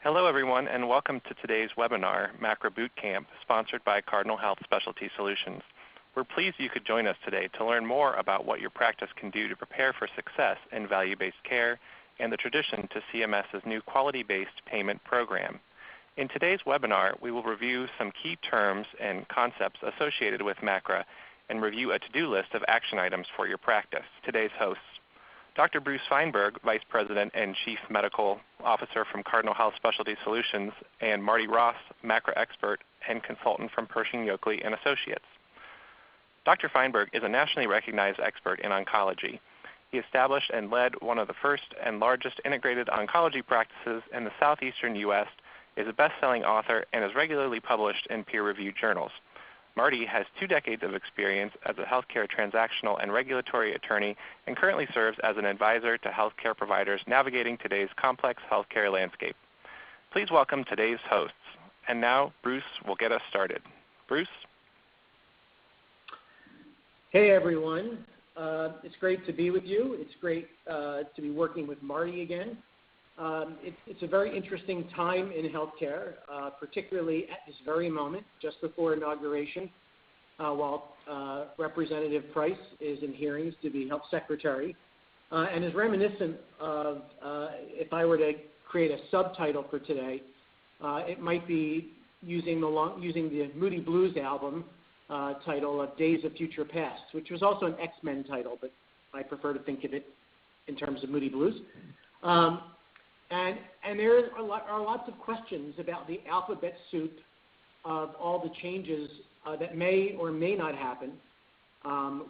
Hello everyone and welcome to today's webinar, MACRA Bootcamp, sponsored by Cardinal Health Specialty Solutions. We're pleased you could join us today to learn more about what your practice can do to prepare for success in value-based care and the tradition to CMS's new quality-based payment program. In today's webinar, we will review some key terms and concepts associated with MACRA and review a to-do list of action items for your practice. Today's hosts, Dr. Bruce Feinberg, Vice President and Chief Medical Officer from Cardinal Health Specialty Solutions, and Martie Ross, MACRA expert and consultant from Pershing Yoakley Associates. Dr. Feinberg is a nationally recognized expert in oncology. He established and led one of the first and largest integrated oncology practices in the southeastern U.S., is a best-selling author, and is regularly published in peer-reviewed journals. Martie has 2 decades of experience as a healthcare transactional and regulatory attorney and currently serves as an advisor to healthcare providers navigating today's complex healthcare landscape. Please welcome today's hosts. And now Bruce will get us started. Bruce? Hey everyone. It's great to be with you. It's great to be working with Martie again. It's a very interesting time in healthcare, particularly at this very moment, just before inauguration, while Representative Price is in hearings to be Health Secretary, and is reminiscent of, if I were to create a subtitle for today, it might be using the Moody Blues album title of Days of Future Past, which was also an X-Men title, but I prefer to think of it in terms of Moody Blues. And there are lots of questions about the alphabet soup of all the changes that may or may not happen,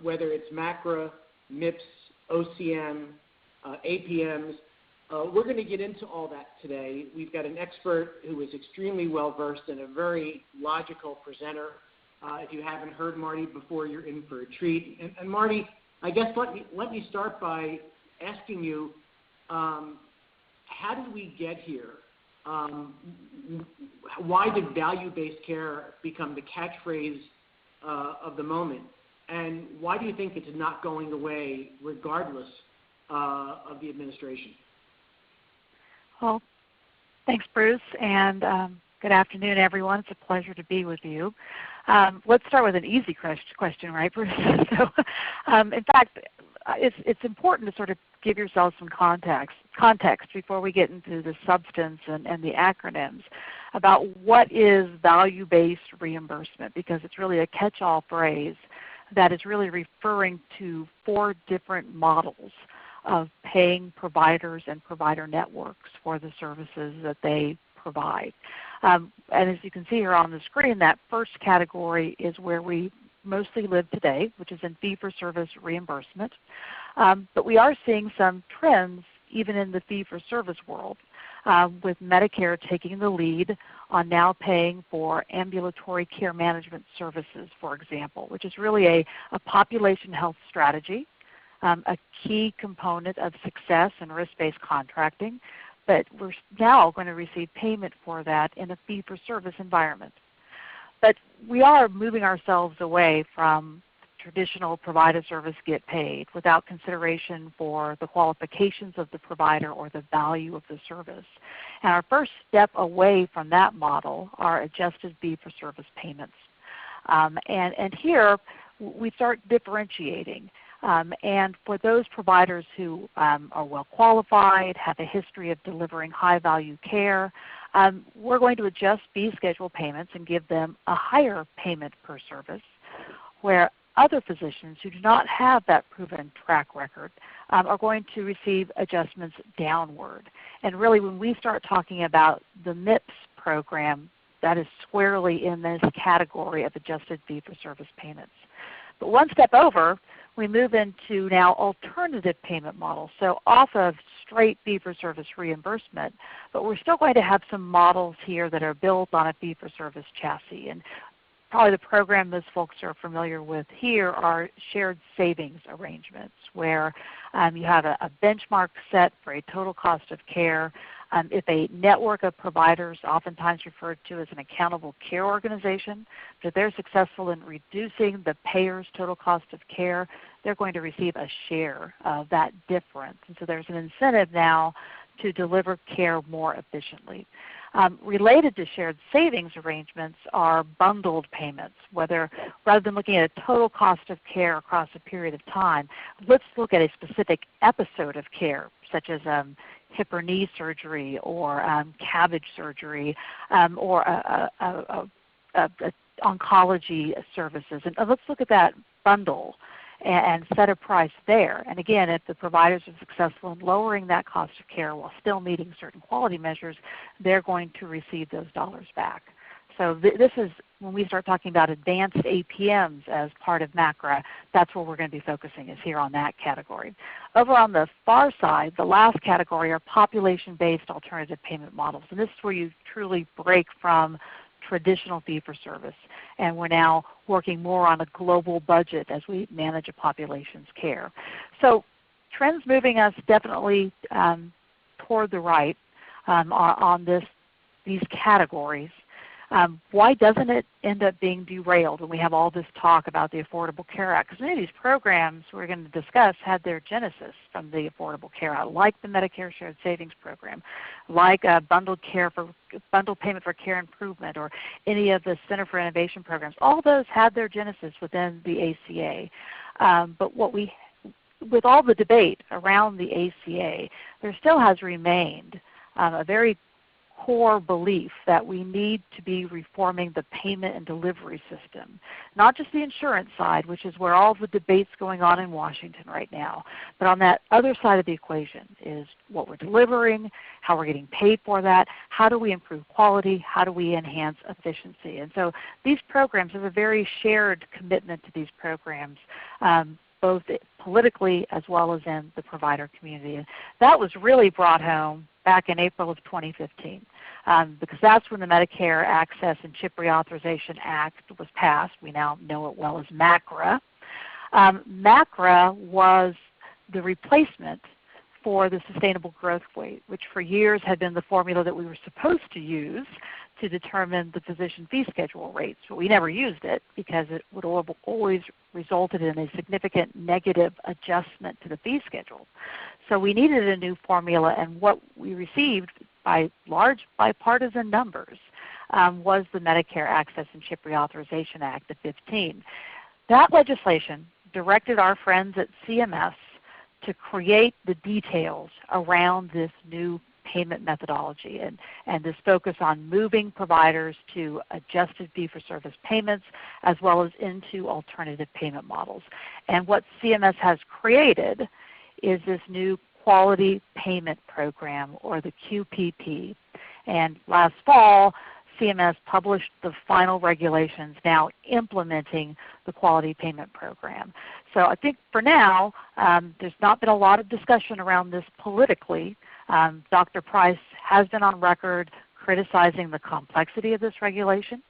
whether it's MACRA, MIPS, OCM, APMs. We're going to get into all that today. We've got an expert who is extremely well-versed and a very logical presenter. If you haven't heard Martie before, you're in for a treat. And Martie, I guess let me start by asking you, how did we get here? Why did value-based care become the catchphrase of the moment? And why do you think it's not going away regardless of the administration? Well, thanks, Bruce, and good afternoon, everyone. It's a pleasure to be with you. Let's start with an easy question, right, Bruce? So, in fact, it's important to sort of give yourself some context before we get into the substance and the acronyms about what is value-based reimbursement, because it's really a catch-all phrase that is really referring to 4 different models of paying providers and provider networks for the services that they provide. And as you can see here on the screen, that first category is where we mostly live today, which is in fee-for-service reimbursement. But we are seeing some trends even in the fee-for-service world, with Medicare taking the lead on now paying for ambulatory care management services, for example, which is really a population health strategy, a key component of success in risk-based contracting. But we're now going to receive payment for that in a fee-for-service environment. But we are moving ourselves away from traditional provide a service, get paid without consideration for the qualifications of the provider or the value of the service. And our first step away from that model are adjusted fee-for-service payments. And here we start differentiating. And for those providers who are well qualified, have a history of delivering high value care, we're going to adjust fee schedule payments and give them a higher payment per service, where other physicians who do not have that proven track record are going to receive adjustments downward. And really when we start talking about the MIPS program, that is squarely in this category of adjusted fee-for-service payments. But one step over, we move into now alternative payment models, so off of straight fee-for-service reimbursement, but we're still going to have some models here that are built on a fee-for-service chassis. And probably the program most folks are familiar with here are shared savings arrangements, where you have a benchmark set for a total cost of care. If a network of providers, oftentimes referred to as an accountable care organization, if they're successful in reducing the payer's total cost of care, they're going to receive a share of that difference. And so there's an incentive now to deliver care more efficiently. Related to shared savings arrangements are bundled payments, rather than looking at a total cost of care across a period of time, let's look at a specific episode of care, such as hip or knee surgery or CABG surgery or oncology services. And let's look at that bundle and set a price there. And again, if the providers are successful in lowering that cost of care while still meeting certain quality measures, they're going to receive those dollars back. So this is when we start talking about advanced APMs as part of MACRA, that's where we're going to be focusing, is here on that category. Over on the far side, the last category are population-based alternative payment models. And this is where you truly break from traditional fee-for-service, and we're now working more on a global budget as we manage a population's care. So trends moving us definitely toward the right on these categories. Why doesn't it end up being derailed when we have all this talk about the Affordable Care Act? Because many of these programs we're going to discuss had their genesis from the Affordable Care Act, like the Medicare Shared Savings Program, like bundled payment for care improvement, or any of the Center for Innovation programs. All those had their genesis within the ACA. But with all the debate around the ACA, there still has remained a very core belief that we need to be reforming the payment and delivery system. Not just the insurance side, which is where all the debate's going on in Washington right now, but on that other side of the equation is what we're delivering, how we're getting paid for that, how do we improve quality, how do we enhance efficiency. And so these programs have a very shared commitment to these programs, both politically as well as in the provider community. And that was really brought home back in April of 2015, because that's when the Medicare Access and CHIP Reauthorization Act was passed. We now know it well as MACRA. MACRA was the replacement for the sustainable growth rate, which for years had been the formula that we were supposed to use to determine the physician fee schedule rates. But we never used it because it would always resulted in a significant negative adjustment to the fee schedule. So we needed a new formula, and what we received by large bipartisan numbers was the Medicare Access and CHIP Reauthorization Act of 15. That legislation directed our friends at CMS to create the details around this new payment methodology and this focus on moving providers to adjusted fee-for-service payments as well as into alternative payment models. And what CMS has created is this new Quality Payment Program, or the QPP. And last fall, CMS published the final regulations now implementing the Quality Payment Program. So I think for now, there's not been a lot of discussion around this politically. Dr. Price has been on record criticizing the complexity of this regulation.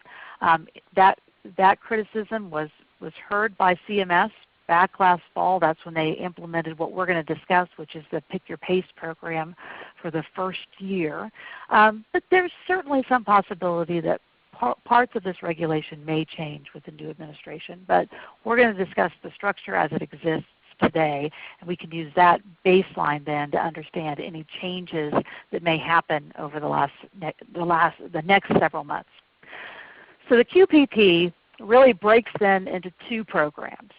That criticism was heard by CMS back last fall. That's when they implemented what we're going to discuss, which is the Pick Your Pace program for the first year. But there's certainly some possibility that parts of this regulation may change with the new administration. But we're going to discuss the structure as it exists today, and we can use that baseline then to understand any changes that may happen over the next several months. So the QPP really breaks then into two programs.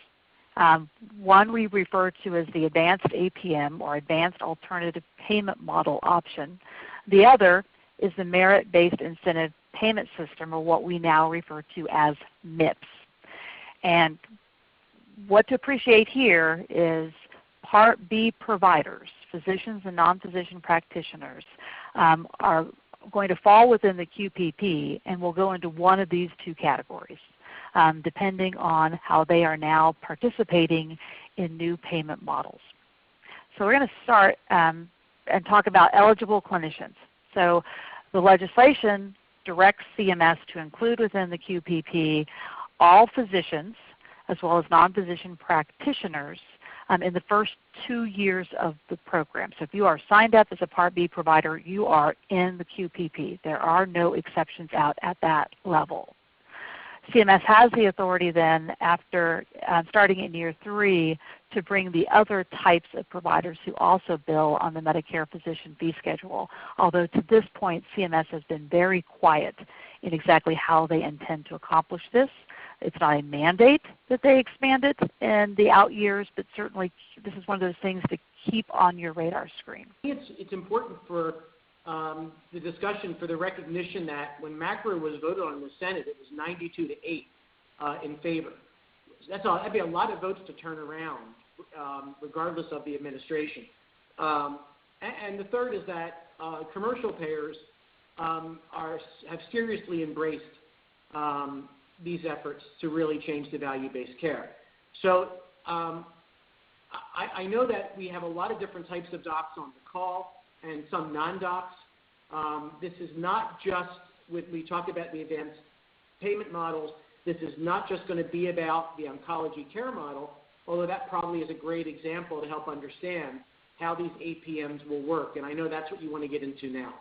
One we refer to as the Advanced APM, or Advanced Alternative Payment Model option. The other is the Merit-Based Incentive Payment System, or what we now refer to as MIPS. And what to appreciate here is Part B providers, physicians and non-physician practitioners, are going to fall within the QPP and will go into one of these two categories, depending on how they are now participating in new payment models. So we're going to start and talk about eligible clinicians. So the legislation directs CMS to include within the QPP all physicians as well as non-physician practitioners in the first 2 years of the program. So if you are signed up as a Part B provider, you are in the QPP. There are no exceptions out at that level. CMS has the authority then, after starting in year 3, to bring the other types of providers who also bill on the Medicare physician fee schedule, although to this point CMS has been very quiet in exactly how they intend to accomplish this. It's not a mandate that they expand it in the out years, but certainly this is one of those things to keep on your radar screen. It's important for the discussion, for the recognition that when MACRA was voted on in the Senate, it was 92-8 in favor. That'd be a lot of votes to turn around, regardless of the administration. And the third is that commercial payers have seriously embraced these efforts to really change the value-based care. So I know that we have a lot of different types of docs on the call and some non-docs. This is not just, when we talk about the advanced payment models, this is not just going to be about the oncology care model, although that probably is a great example to help understand how these APMs will work. And I know that's what you want to get into now.